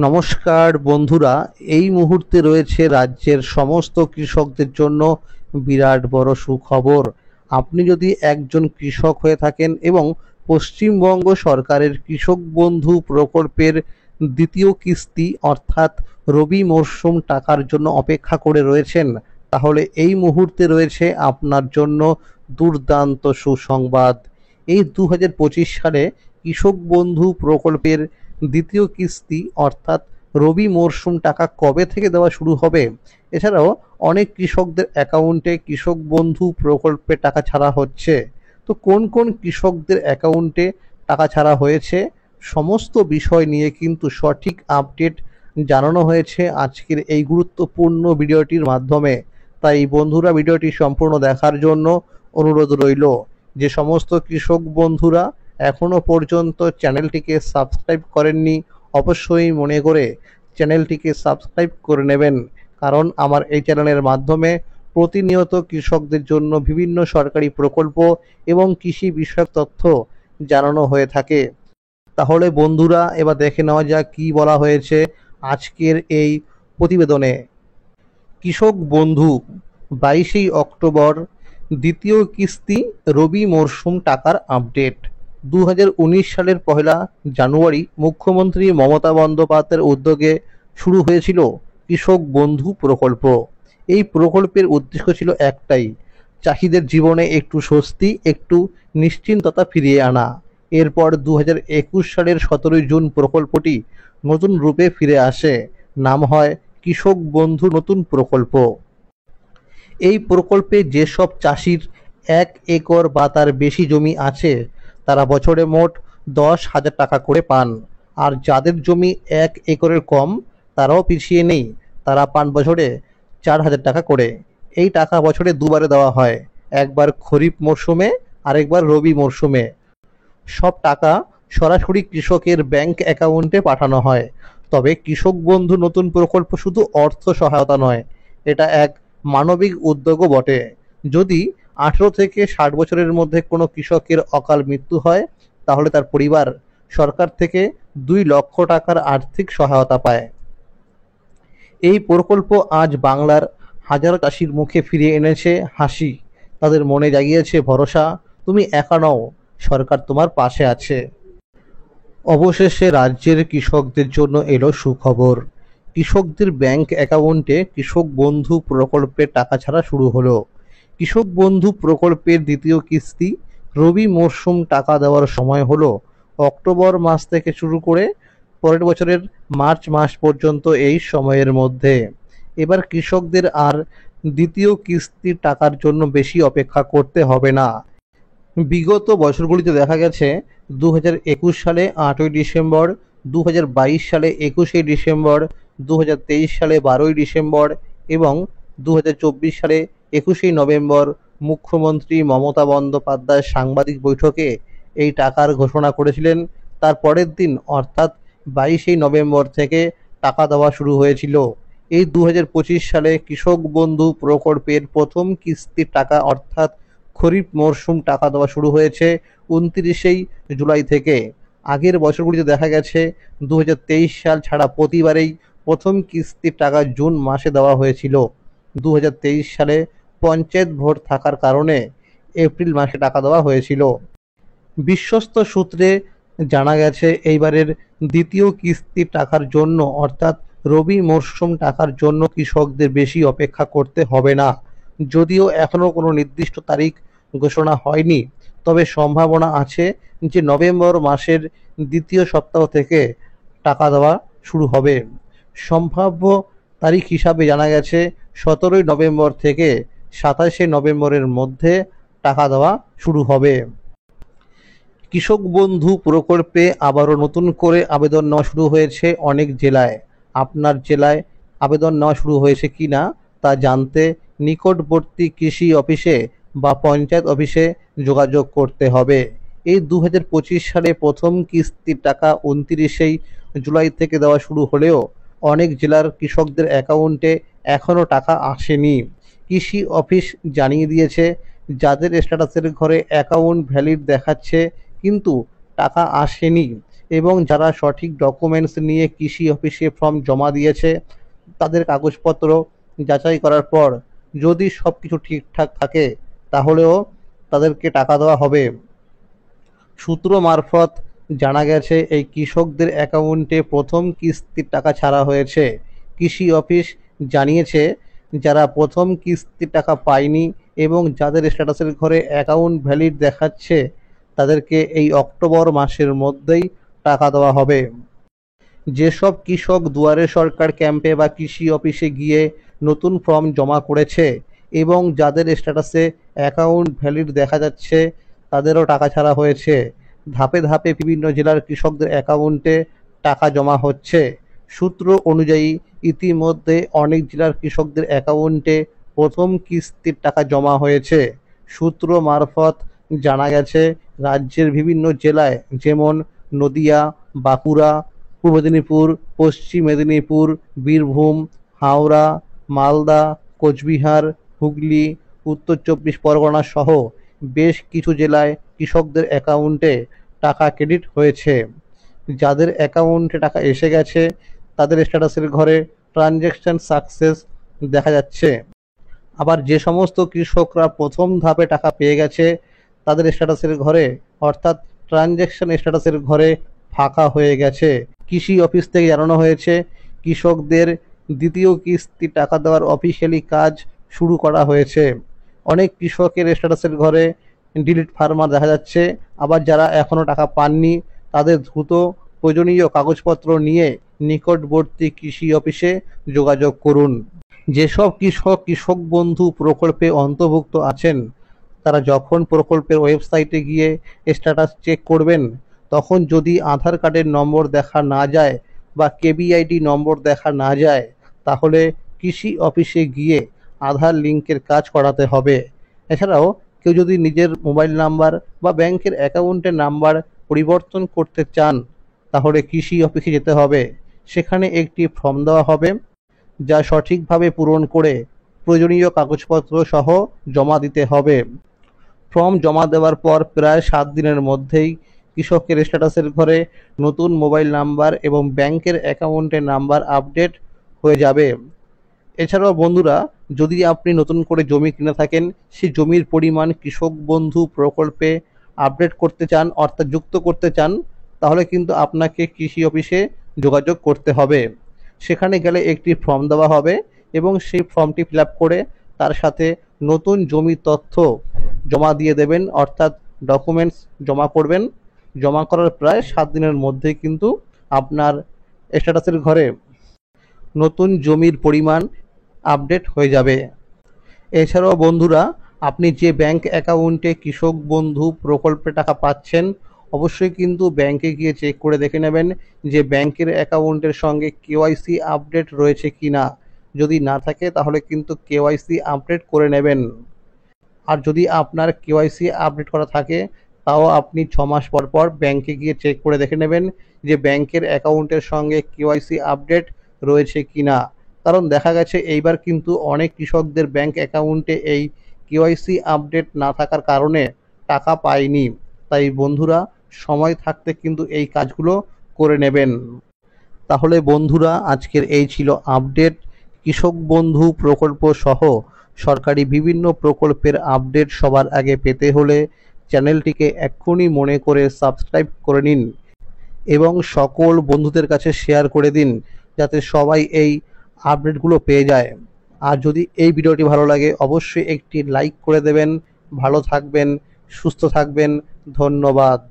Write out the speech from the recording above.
নমস্কার বন্ধুরা, এই মুহূর্তে রয়েছে রাজ্যের সমস্ত কৃষকদের জন্য বিরাট বড় সুখবর। আপনি যদি একজন কৃষক হয়ে থাকেন এবং পশ্চিমবঙ্গ সরকারের কৃষক বন্ধু প্রকল্পের দ্বিতীয় কিস্তি অর্থাৎ রবি মরশুম টাকার জন্য অপেক্ষা করে রয়েছেন, তাহলে এই মুহূর্তে রয়েছে আপনার জন্য দুর্দান্ত সুসংবাদ। এই 2025 সালে কৃষক বন্ধু প্রকল্পের দ্বিতীয় কিস্তি অর্থাৎ রবি মরশুম টাকা কবে থেকে দেওয়া শুরু হবে, এছাড়াও অনেক কৃষকদের অ্যাকাউন্টে কৃষক বন্ধু প্রকল্পে টাকা ছাড়া হচ্ছে। তো কোন কোন কৃষকদের অ্যাকাউন্টে টাকা ছাড়া হয়েছে, সমস্ত বিষয় নিয়ে কিন্তু সঠিক আপডেট জানানো হয়েছে আজকের এই গুরুত্বপূর্ণ ভিডিওটির মাধ্যমে। তাই বন্ধুরা, ভিডিওটি সম্পূর্ণ দেখার জন্য অনুরোধ রইল। যে সমস্ত কৃষক বন্ধুরা এখনো পর্যন্ত চ্যানেলটিকে সাবস্ক্রাইব করেননি, অবশ্যই মনে করে চ্যানেলটিকে সাবস্ক্রাইব করে নেবেন, কারণ আমার এই চ্যানেলের মাধ্যমে প্রতিনিয়ত কৃষকদের জন্য বিভিন্ন সরকারি প্রকল্প এবং কৃষি বিষয়ক তথ্য জানানো হয়ে থাকে। তাহলে বন্ধুরা, এবার দেখে নেওয়া যাক কী বলা হয়েছে আজকের এই প্রতিবেদনে। কৃষক বন্ধু 22 অক্টোবর দ্বিতীয় কিস্তি রবি মরশুম টাকার আপডেট। 2019 সালের 1 জানুয়ারি মুখ্যমন্ত্রী মমতা বন্দ্যোপাধ্যায়ের উদ্যোগে শুরু হয়েছিল কৃষক বন্ধু প্রকল্প। এই প্রকল্পের উদ্দেশ্য ছিল একটাই, চাষিদের জীবনে একটু স্বস্তি, একটু নিশ্চিন্ততা ফিরিয়ে আনা। এরপর 2021 সালের 17 জুন প্রকল্পটি নতুন রূপে ফিরে আসে, নাম হয় কৃষক বন্ধু নতুন প্রকল্প। এই প্রকল্পে যেসব চাষির 1 একর বা তার বেশি জমি আছে তারা বছরে মোট 10,000 টাকা করে পান, আর যাদের জমি 1 একরের কম তারাও পিছিয়ে নেই, তারা পান বছরে 4,000 টাকা করে। এই টাকা বছরে দুবারে দেওয়া হয়, একবার খরিফ মরশুমে আরেকবার রবি মরশুমে। সব টাকা সরাসরি কৃষকের ব্যাংক অ্যাকাউন্টে পাঠানো হয়। তবে কৃষক বন্ধু নতুন প্রকল্প শুধু অর্থ সহায়তা নয়, এটা এক মানবিক উদ্যোগও বটে। যদি 18 থেকে 60 বছরের মধ্যে কোনো কৃষকের অকাল মৃত্যু হয়, তাহলে তার পরিবার সরকার থেকে 2 লক্ষ টাকার আর্থিক সহায়তা পায়। এই প্রকল্প আজ বাংলার হাজারো চাষির মুখে ফিরিয়ে এনেছে হাসি, তাদের মনে জাগিয়েছে ভরসা। তুমি একা নও, সরকার তোমার পাশে আছে। অবশেষে রাজ্যের কৃষকদের জন্য এলো সুখবর। কৃষকদের ব্যাংক অ্যাকাউন্টে কৃষক বন্ধু প্রকল্পের টাকা ছাড়া শুরু হলো। কৃষক বন্ধু প্রকল্পের দ্বিতীয় কিস্তি রবি মরশুম টাকা দেওয়ার সময় হলো অক্টোবর মাস থেকে শুরু করে পরের বছরের মার্চ মাস পর্যন্ত। এই সময়ের মধ্যে এবার কৃষকদের আর দ্বিতীয় কিস্তির টাকার জন্য বেশি অপেক্ষা করতে হবে না। বিগত বছরগুলিতে দেখা গেছে 2021 সালে 8ই ডিসেম্বর, 2022 সালে 21শে ডিসেম্বর, 2023 সালে 12ই ডিসেম্বর এবং 2024 সালে 21শে নভেম্বর মুখ্যমন্ত্রী মমতা বন্দ্যোপাধ্যায় সাংবাদিক বৈঠকে এই টাকার ঘোষণা করেছিলেন। তার পরের দিন অর্থাৎ 22শে নভেম্বর থেকে টাকা দেওয়া শুরু হয়েছিল। এই 2025 সালে কৃষক বন্ধু প্রকল্পের প্রথম কিস্তির টাকা অর্থাৎ খরিফ মরশুম টাকা দেওয়া শুরু হয়েছে 29শে জুলাই থেকে। আগের বছরগুলিতে দেখা গেছে 2023 সাল ছাড়া প্রতিবারেই প্রথম কিস্তির টাকা জুন মাসে দেওয়া হয়েছিল। 2023 সালে পঞ্চায়েত ভোট থাকার কারণে এপ্রিল মাসে টাকা দেওয়া হয়েছিল। বিশ্বস্ত সূত্রে জানা গেছে এইবারের দ্বিতীয় কিস্তির টাকার জন্য অর্থাৎ রবি মরশুম টাকার জন্য কৃষকদের বেশি অপেক্ষা করতে হবে না। যদিও এখনও কোনো নির্দিষ্ট তারিখ ঘোষণা হয়নি, তবে সম্ভাবনা আছে যে নভেম্বর মাসের দ্বিতীয় সপ্তাহ থেকে টাকা দেওয়া শুরু হবে। সম্ভাব্য তারিখ হিসাবে জানা গেছে 17ই নভেম্বর থেকে 27শে নভেম্বরের মধ্যে টাকা দেওয়া শুরু হবে। কৃষক বন্ধু প্রকল্পে আবারও নতুন করে আবেদন নেওয়া শুরু হয়েছে অনেক জেলায়। আপনার জেলায় আবেদন নেওয়া শুরু হয়েছে কি না তা জানতে নিকটবর্তী কৃষি অফিসে বা পঞ্চায়েত অফিসে যোগাযোগ করতে হবে। এই 2025 সালে প্রথম কিস্তির টাকা 29শে জুলাই থেকে দেওয়া শুরু হলেও অনেক জেলার কৃষকদের অ্যাকাউন্টে এখনও টাকা আসেনি। কৃষি অফিস জানিয়ে দিয়েছে, যাদের স্ট্যাটাসের ঘরে অ্যাকাউন্ট ভ্যালিড দেখাচ্ছে কিন্তু টাকা আসেনি, এবং যারা সঠিক ডকুমেন্টস নিয়ে কৃষি অফিসে ফর্ম জমা দিয়েছে তাদের কাগজপত্র যাচাই করার পর যদি সব কিছু ঠিকঠাক থাকে তাহলেও তাদেরকে টাকা দেওয়া হবে। সূত্র মারফত জানা গেছে এই কৃষকদের অ্যাকাউন্টে প্রথম কিস্তির টাকা ছাড়া হয়েছে। কৃষি অফিস জানিয়েছে যারা প্রথম কিস্তির টাকা পায়নি এবং যাদের স্ট্যাটাসের ঘরে অ্যাকাউন্ট ভ্যালিড দেখাচ্ছে তাদেরকে এই অক্টোবর মাসের মধ্যেই টাকা দেওয়া হবে। যেসব কৃষক দুয়ারে সরকার ক্যাম্পে বা কৃষি অফিসে গিয়ে নতুন ফর্ম জমা করেছে এবং যাদের স্ট্যাটাসে অ্যাকাউন্ট ভ্যালিড দেখা যাচ্ছে তাদেরও টাকা ছাড়া হয়েছে। ধাপে ধাপে বিভিন্ন জেলার কৃষকদের অ্যাকাউন্টে টাকা জমা হচ্ছে। সূত্র অনুযায়ী ইতিমধ্যে অনেক জেলার কৃষকদের অ্যাকাউন্টে প্রথম কিস্তির টাকা জমা হয়েছে। সূত্র মারফত জানা গেছে রাজ্যের বিভিন্ন জেলায় যেমন নদিয়া, বাঁকুড়া, পূর্ব মেদিনীপুর, পশ্চিম মেদিনীপুর, বীরভূম, হাওড়া, মালদা, কোচবিহার, হুগলি, উত্তর চব্বিশ পরগনা সহ বেশ কিছু জেলায় কৃষকদের অ্যাকাউন্টে টাকা ক্রেডিট হয়েছে। যাদের অ্যাকাউন্টে টাকা এসে গেছে তাদের স্ট্যাটাসের ঘরে ট্রানজ্যাকশন সাকসেস দেখা যাচ্ছে। আবার যে সমস্ত কৃষকরা প্রথম ধাপে টাকা পেয়ে গেছে তাদের স্ট্যাটাসের ঘরে অর্থাৎ ট্রানজ্যাকশন স্ট্যাটাসের ঘরে ফাঁকা হয়ে গেছে। কৃষি অফিস থেকে জানানো হয়েছে কৃষকদের দ্বিতীয় কিস্তি টাকা দেওয়ার অফিসিয়ালি কাজ শুরু করা হয়েছে। অনেক কৃষকের স্ট্যাটাসের ঘরে ডিলিট ফার্মার দেখা যাচ্ছে। আবার যারা এখনও টাকা পাননি তাদের দ্রুত প্রয়োজনীয় কাগজপত্র নিয়ে নিকটবর্তী কৃষি অফিসে যোগাযোগ করুন। যেসব কৃষক কৃষক বন্ধু প্রকল্পে অন্তর্ভুক্ত আছেন তারা যখন প্রকল্পের ওয়েবসাইটে গিয়ে স্ট্যাটাস চেক করবেন তখন যদি আধার কার্ডের নম্বর দেখা না যায় বা কেবিআইডি নম্বর দেখা না যায় তাহলে কৃষি অফিসে গিয়ে আধার লিঙ্কের কাজ করাতে হবে। এছাড়াও কেউ যদি নিজের মোবাইল নাম্বার বা ব্যাংকের অ্যাকাউন্টের নাম্বার পরিবর্তন করতে চান তাহলে কৃষি অফিসে যেতে হবে। সেখানে একটি ফর্ম দেওয়া হবে যা সঠিকভাবে পূরণ করে প্রয়োজনীয় কাগজপত্র সহ জমা দিতে হবে। ফর্ম জমা দেওয়ার পর প্রায় 7 দিনের মধ্যেই কৃষকের স্ট্যাটাসের ঘরে নতুন মোবাইল নাম্বার এবং ব্যাংকের অ্যাকাউন্টের নাম্বার আপডেট হয়ে যাবে। এছাড়াও বন্ধুরা, যদি আপনি নতুন করে জমি কিনে থাকেন সেই জমির পরিমাণ কৃষক বন্ধু প্রকল্পে আপডেট করতে চান অর্থাৎ যুক্ত করতে চান তাহলে কিন্তু আপনাকে কৃষি অফিসে যোগাযোগ করতে হবে। সেখানে গেলে একটি ফর্ম দেওয়া হবে এবং সেই ফর্মটি ফিল আপ করে তার সাথে নতুন জমির তথ্য জমা দিয়ে দেবেন অর্থাৎ ডকুমেন্টস জমা করবেন। জমা করার প্রায় 7 দিনের মধ্যেই কিন্তু আপনার স্ট্যাটাসের ঘরে নতুন জমির পরিমাণ আপডেট হয়ে যাবে। এছাড়াও বন্ধুরা, আপনি যে ব্যাংক অ্যাকাউন্টে কৃষক বন্ধু প্রকল্পে টাকা পাচ্ছেন অবশ্যই কিন্তু ব্যাংকে গিয়ে চেক করে দেখে নেবেন যে ব্যাংকের অ্যাকাউন্টের সঙ্গে কেওয়াইসি আপডেট রয়েছে কিনা। যদি না থাকে তাহলে কিন্তু কেওয়াইসি আপডেট করে নেবেন। আর যদি আপনার কেওয়াইসি আপডেট করা থাকে তাও আপনি 6 মাস পর পর ব্যাংকে গিয়ে চেক করে দেখে নেবেন যে ব্যাংকের অ্যাকাউন্টের সঙ্গে কেওয়াইসি আপডেট রয়েছে কিনা। কারণ দেখা গেছে এইবার কিন্তু অনেক কৃষকদের ব্যাংক অ্যাকাউন্টে এই কেওয়াইসি আপডেট না থাকার কারণে টাকা পায়নি। তাই বন্ধুরা, সময় থাকতে কিন্তু এই কাজগুলো করে নেবেন। তাহলে বন্ধুরা, আজকের এই ছিল আপডেট। কৃষক বন্ধু প্রকল্প সহ সরকারি বিভিন্ন প্রকল্পের আপডেট সবার আগে পেতে হলে চ্যানেলটিকে এক্ষুনি মনে করে সাবস্ক্রাইব করে নিন এবং সকল বন্ধুদের কাছে শেয়ার করে দিন যাতে সবাই এই আপডেটগুলো পেয়ে যায়। আর যদি এই ভিডিওটি ভালো লাগে অবশ্যই একটি লাইক করে দেবেন। ভালো থাকবেন, সুস্থ থাকবেন। ধন্যবাদ।